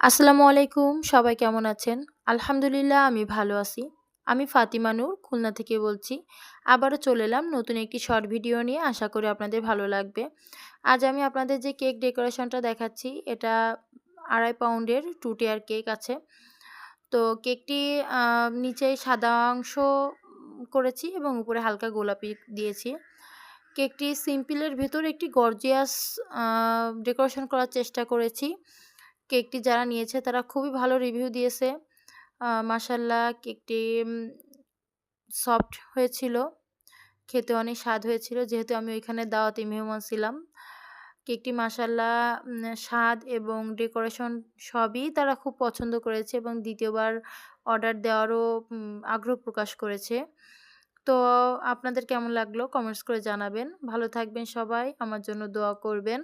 আসসালামু আলাইকুম। সবাই কেমন আছেন? আলহামদুলিল্লাহ আমি ভালো আছি। আমি ফাতিমা নূর, খুলনা থেকে বলছি। আবারও চলে এলাম নতুন একটি শর্ট ভিডিও নিয়ে। আশা করি আপনাদের ভালো লাগবে। আজ আমি আপনাদের যে কেক ডেকোরেশনটা দেখাচ্ছি, এটা ২.৫ পাউন্ডের 2 টিয়ার কেক আছে। তো কেকটি নিচে সাদা অংশ করেছি এবং উপরে হালকা গোলাপি দিয়েছি। কেকটি সিম্পলের ভেতর একটি গর্জিয়াস আ ডেকোরেশন করার চেষ্টা করেছি। কেকটি যারা নিয়েছে তারা খুবই ভালো রিভিউ দিয়েছে। মাশাআল্লাহ কেকটি সফট হয়েছিল। খেতে অনেক স্বাদ হয়েছিল যেহেতু আমি ওইখানে দাওয়াতি মেহমান ছিলাম। কেকটি মাশাআল্লাহ স্বাদ এবং ডেকোরেশন সবই তারা খুব পছন্দ করেছে এবং ২য় বার অর্ডার দেওয়ারও আগ্রহ প্রকাশ করেছে। তো আপনাদের কেমন লাগলো কমেন্টস করে জানাবেন। ভালো থাকবেন সবাই। আমার জন্য দোয়া করবেন।